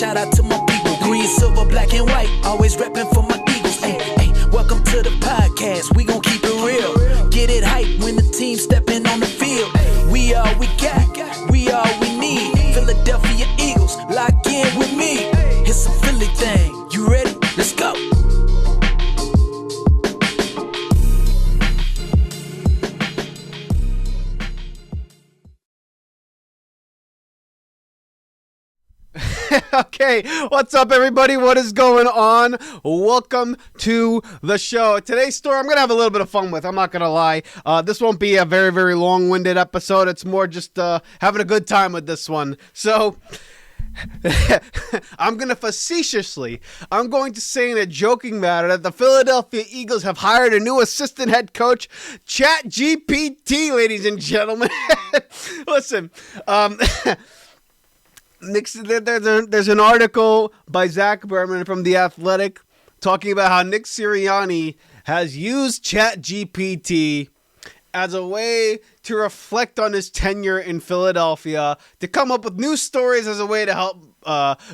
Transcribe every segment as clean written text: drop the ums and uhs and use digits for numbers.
shout out to my people. Green, silver, black, and white, always repping for my Eagles. Hey, hey, welcome to the podcast, we gon' keep it real. Get it hype when the team stepping on the field. We all we got, we all we need. Philadelphia Eagles, lock in with me. It's a Philly thing, you ready? Let's go. Okay, what's up, everybody? What is going on? Welcome to the show. Today's story I'm going to have a little bit of fun with. I'm not going to lie. This won't be a very, very long-winded episode. It's more just having a good time with this one. So, I'm going to say in a joking manner that the Philadelphia Eagles have hired a new assistant head coach, ChatGPT, ladies and gentlemen. Listen, there's an article by Zach Berman from The Athletic talking about how Nick Sirianni has used ChatGPT as a way to reflect on his tenure in Philadelphia, to come up with new stories as a way to help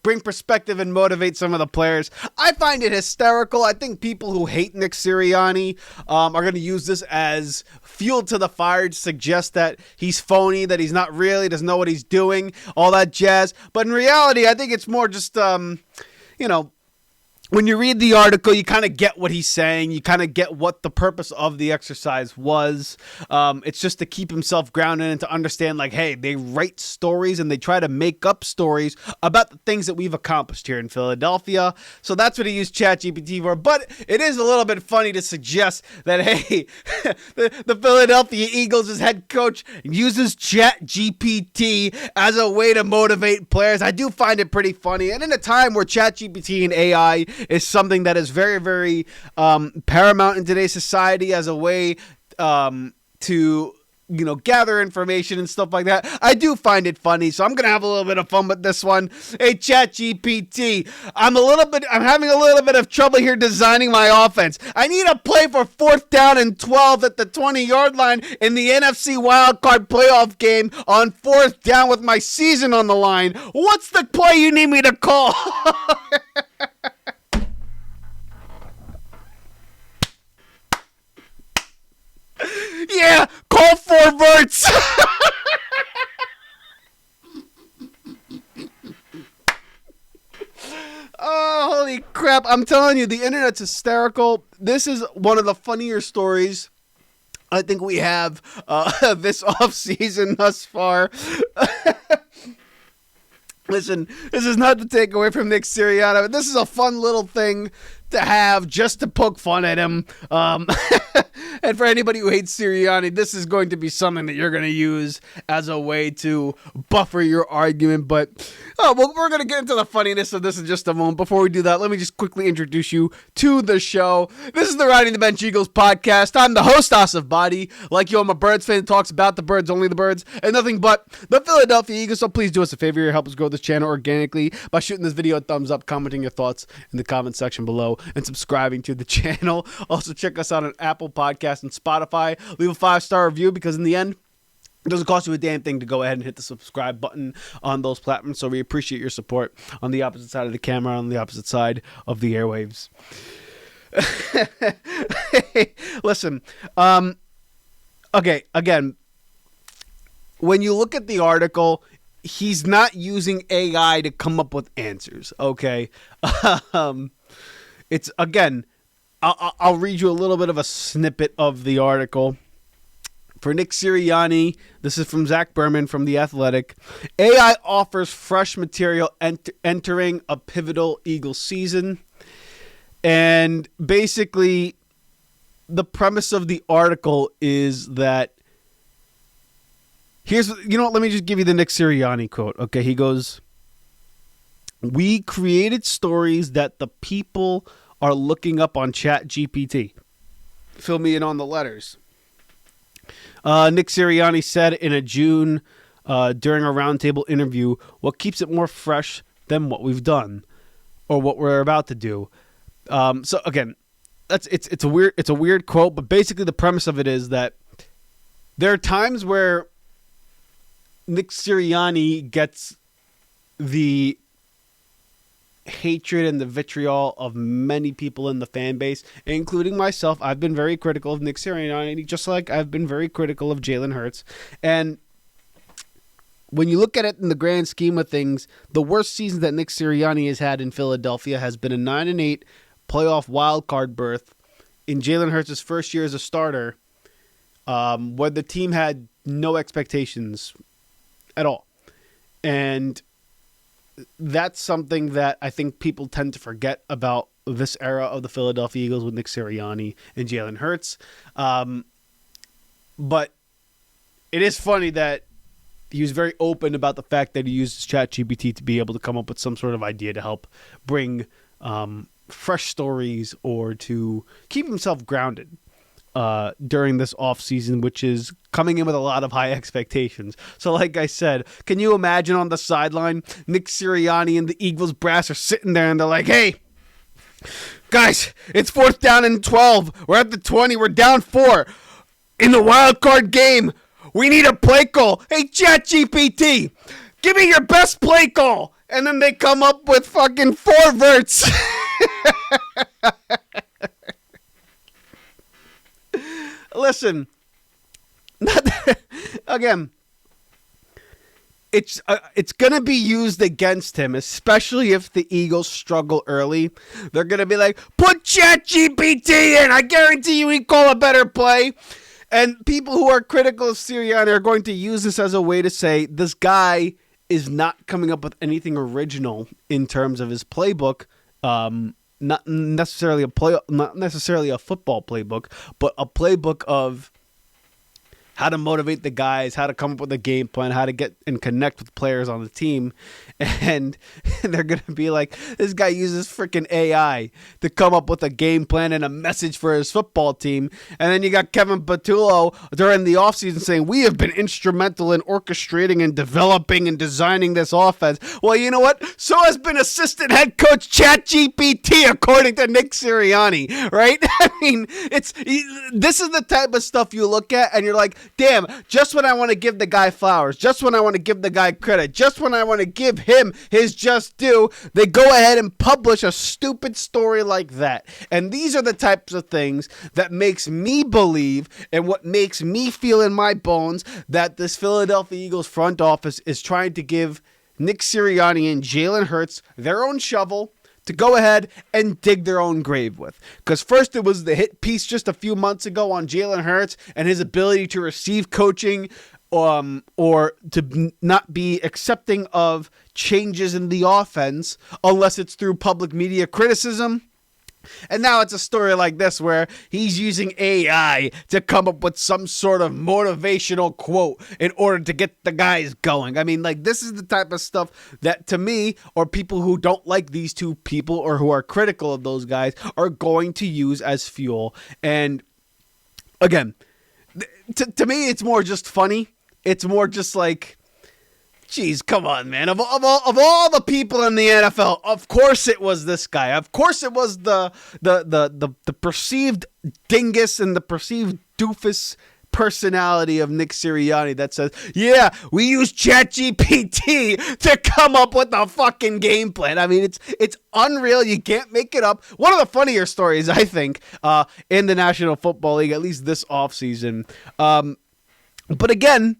bring perspective and motivate some of the players. I find it hysterical. I think people who hate Nick Sirianni are going to use this as fuel to the fire to suggest that he's phony, that he's not real, he doesn't know what he's doing, all that jazz. But in reality, I think it's more just, when you read the article, you kind of get what he's saying. You kind of get what the purpose of the exercise was. It's just to keep himself grounded and to understand, like, hey, they write stories and they try to make up stories about the things that we've accomplished here in Philadelphia. So that's what he used ChatGPT for. But it is a little bit funny to suggest that, hey, the Philadelphia Eagles' head coach uses ChatGPT as a way to motivate players. I do find it pretty funny. And in a time where ChatGPT and AI is something that is very, very paramount in today's society as a way to, gather information and stuff like that, I do find it funny. So I'm going to have a little bit of fun with this one. Hey, ChatGPT, I'm having a little bit of trouble here designing my offense. I need a play for 4th down and 12 at the 20-yard line in the NFC wildcard playoff game on 4th down with my season on the line. What's the play you need me to call? Yeah, call 4 verts. Oh, holy crap. I'm telling you, the internet's hysterical. This is one of the funnier stories I think we have this offseason thus far. Listen, this is not to take away from Nick Sirianni, but this is a fun little thing to have just to poke fun at him. And for anybody who hates Sirianni, this is going to be something that you're going to use as a way to buffer your argument. But we're going to get into the funniness of this in just a moment. Before we do that, let me just quickly introduce you to the show. This is the Riding the Bench Eagles podcast. I'm the host, Asif Badi. Like you, I'm a Birds fan that talks about the Birds, only the Birds, and nothing but the Philadelphia Eagles. So please do us a favor here. Help us grow this channel organically by shooting this video a thumbs up, commenting your thoughts in the comment section below, and subscribing to the channel. Also, check us out on Apple Podcasts and Spotify. Leave a 5-star review because in the end, it doesn't cost you a damn thing to go ahead and hit the subscribe button on those platforms. So we appreciate your support on the opposite side of the camera, on the opposite side of the airwaves. Listen, okay, again, when you look at the article, he's not using AI to come up with answers, okay? It's, again, I'll read you a little bit of a snippet of the article. For Nick Sirianni, this is from Zach Berman from The Athletic. AI offers fresh material entering a pivotal Eagles season. And basically, the premise of the article is that let me just give you the Nick Sirianni quote. Okay, he goes, "We created stories that the people are looking up on ChatGPT." Fill me in on the letters. Nick Sirianni said in a June during a roundtable interview, "What keeps it more fresh than what we've done or what we're about to do?" So again, it's a weird quote, but basically the premise of it is that there are times where Nick Sirianni gets the hatred and the vitriol of many people in the fan base, including myself. I've been very critical of Nick Sirianni, just like I've been very critical of Jalen Hurts. And when you look at it in the grand scheme of things, the worst season that Nick Sirianni has had in Philadelphia has been a 9-8 playoff wildcard berth in Jalen Hurts' first year as a starter, where the team had no expectations at all. And that's something that I think people tend to forget about this era of the Philadelphia Eagles with Nick Sirianni and Jalen Hurts. But it is funny that he was very open about the fact that he uses ChatGPT to be able to come up with some sort of idea to help bring fresh stories or to keep himself grounded during this offseason, which is coming in with a lot of high expectations. So like I said, can you imagine on the sideline, Nick Sirianni and the Eagles brass are sitting there and they're like, hey, guys, it's 4th down and 12. We're at the 20. We're down 4. In the wild card game, we need a play call. Hey, ChatGPT, give me your best play call. And then they come up with fucking 4 verts. Listen, again, it's going to be used against him, especially if the Eagles struggle early. They're going to be like, put ChatGPT in. I guarantee you he'd call a better play. And people who are critical of Sirianni are going to use this as a way to say this guy is not coming up with anything original in terms of his playbook. Not necessarily a football playbook, but a playbook of how to motivate the guys, how to come up with a game plan, how to get and connect with players on the team. And they're going to be like, this guy uses freaking AI to come up with a game plan and a message for his football team. And then you got Kevin Patullo during the offseason saying, we have been instrumental in orchestrating and developing and designing this offense. Well, you know what? So has been assistant head coach ChatGPT, according to Nick Sirianni, right? I mean, this is the type of stuff you look at and you're like, damn, just when I want to give the guy flowers, just when I want to give the guy credit, just when I want to give him his just due, they go ahead and publish a stupid story like that. And these are the types of things that makes me believe and what makes me feel in my bones that this Philadelphia Eagles front office is trying to give Nick Sirianni and Jalen Hurts their own shovel to go ahead and dig their own grave with. Because first it was the hit piece just a few months ago on Jalen Hurts and his ability to receive coaching or to not be accepting of changes in the offense unless it's through public media criticism. And now it's a story like this where he's using AI to come up with some sort of motivational quote in order to get the guys going. I mean, like, this is the type of stuff that, to me, or people who don't like these two people or who are critical of those guys are going to use as fuel. And again, to me, it's more just funny. It's more just like, jeez, come on, man. Of all the people in the NFL, of course it was this guy. Of course it was the perceived dingus and the perceived doofus personality of Nick Sirianni that says, yeah, we use ChatGPT to come up with a fucking game plan. I mean, it's unreal. You can't make it up. One of the funnier stories, I think, in the National Football League, at least this offseason. But again,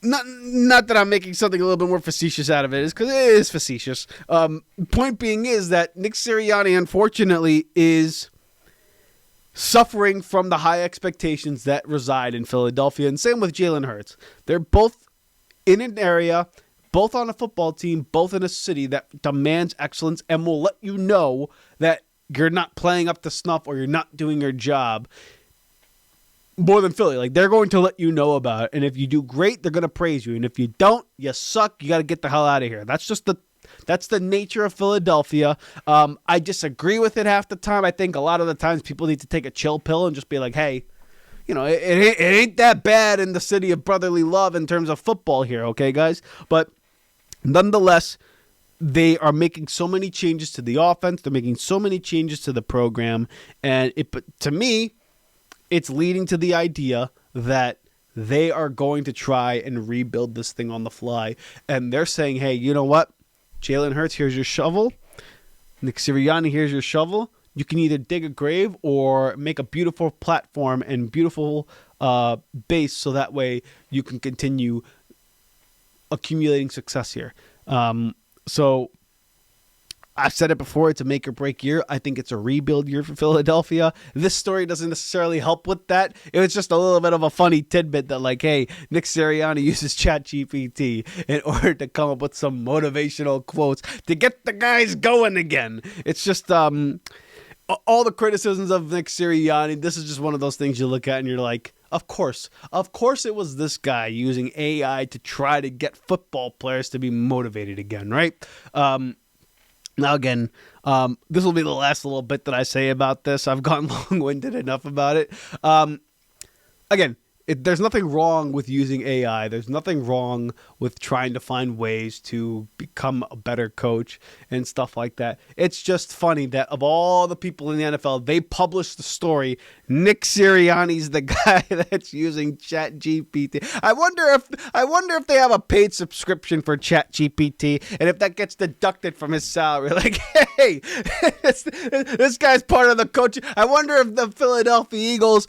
not that I'm making something a little bit more facetious out of it, is because it is facetious. Point being is that Nick Sirianni, unfortunately, is suffering from the high expectations that reside in Philadelphia, and same with Jalen Hurts. They're both in an area, both on a football team, both in a city that demands excellence and will let you know that you're not playing up to snuff or you're not doing your job. More than Philly. Like, they're going to let you know about it. And if you do great, they're going to praise you. And if you don't, you suck. You got to get the hell out of here. That's the nature of Philadelphia. I disagree with it half the time. I think a lot of the times people need to take a chill pill and just be like, hey, you know, it ain't that bad in the city of brotherly love in terms of football here. Okay, guys? But nonetheless, they are making so many changes to the offense. They're making so many changes to the program. And to me, it's leading to the idea that they are going to try and rebuild this thing on the fly. And they're saying, hey, you know what? Jalen Hurts, here's your shovel. Nick Sirianni, here's your shovel. You can either dig a grave or make a beautiful platform and beautiful base, so that way you can continue accumulating success here. So I've said it before, it's a make or break year. I think it's a rebuild year for Philadelphia. This story doesn't necessarily help with that. It was just a little bit of a funny tidbit that, like, hey, Nick Sirianni uses ChatGPT in order to come up with some motivational quotes to get the guys going again. It's just all the criticisms of Nick Sirianni. This is just one of those things you look at and you're like, of course it was this guy using AI to try to get football players to be motivated again, right? Now, again, this will be the last little bit that I say about this. I've gotten long-winded enough about it. Again, there's nothing wrong with using AI. There's nothing wrong with trying to find ways to become a better coach and stuff like that. It's just funny that of all the people in the NFL, they published the story, Nick Sirianni's the guy that's using ChatGPT. I wonder if they have a paid subscription for ChatGPT, and if that gets deducted from his salary. Like, hey, this guy's part of the coach. I wonder if the Philadelphia Eagles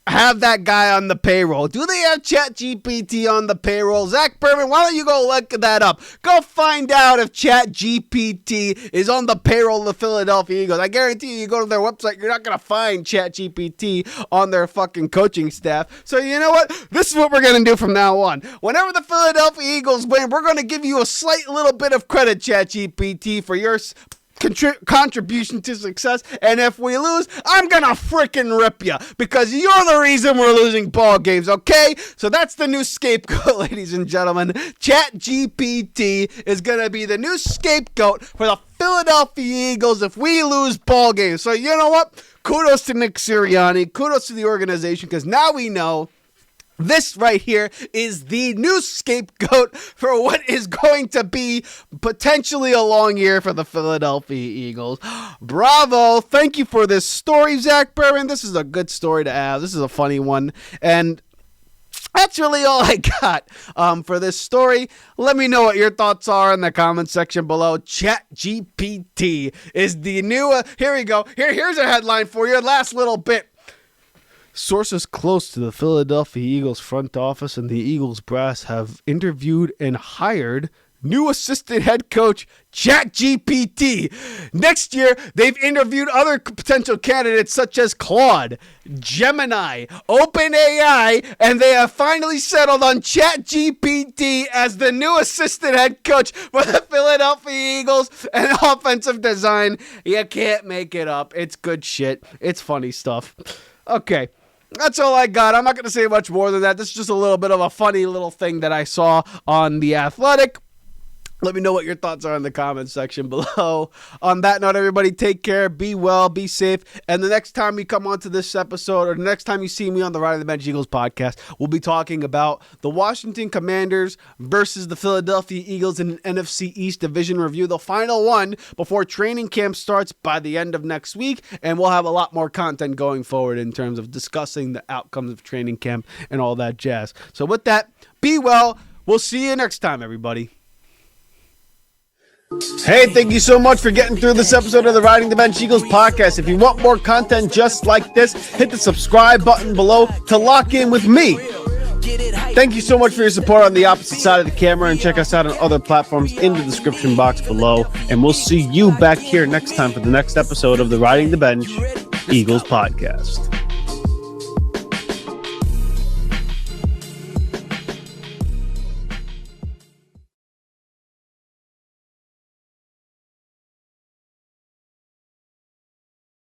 have that guy on the payroll. Do they have ChatGPT on the payroll? Zach Berman, why don't you go look that up? Go find out if ChatGPT is on the payroll of the Philadelphia Eagles. I guarantee you go to their website, you're not going to find ChatGPT on their fucking coaching staff. So you know what? This is what we're going to do from now on. Whenever the Philadelphia Eagles win, we're going to give you a slight little bit of credit, ChatGPT, for your contribution to success, and if we lose, I'm gonna freaking rip you because you're the reason we're losing ball games, okay? So that's the new scapegoat, ladies and gentlemen. ChatGPT is gonna be the new scapegoat for the Philadelphia Eagles if we lose ball games. So you know what? Kudos to Nick Sirianni, kudos to the organization, because now we know this right here is the new scapegoat for what is going to be potentially a long year for the Philadelphia Eagles. Bravo. Thank you for this story, Zach Berman. This is a good story to have. This is a funny one. And that's really all I got for this story. Let me know what your thoughts are in the comment section below. ChatGPT is the new... here we go. Here's a headline for you. Last little bit. Sources close to the Philadelphia Eagles front office and the Eagles brass have interviewed and hired new assistant head coach ChatGPT. Next year, they've interviewed other potential candidates such as Claude, Gemini, OpenAI, and they have finally settled on ChatGPT as the new assistant head coach for the Philadelphia Eagles and offensive design. You can't make it up. It's good shit. It's funny stuff. Okay. That's all I got. I'm not going to say much more than that. This is just a little bit of a funny little thing that I saw on The Athletic. Let me know what your thoughts are in the comments section below. On that note, everybody, take care, be well, be safe. And the next time we come onto this episode, or the next time you see me on the Riding the Bench Eagles podcast, we'll be talking about the Washington Commanders versus the Philadelphia Eagles in an NFC East division review, the final one before training camp starts by the end of next week. And we'll have a lot more content going forward in terms of discussing the outcomes of training camp and all that jazz. So with that, be well. We'll see you next time, everybody. Hey, thank you so much for getting through this episode of the Riding the Bench Eagles podcast. If you want more content just like this, hit the subscribe button below to lock in with me. Thank you so much for your support on the opposite side of the camera, and check us out on other platforms in the description box below. And we'll see you back here next time for the next episode of the Riding the Bench Eagles podcast.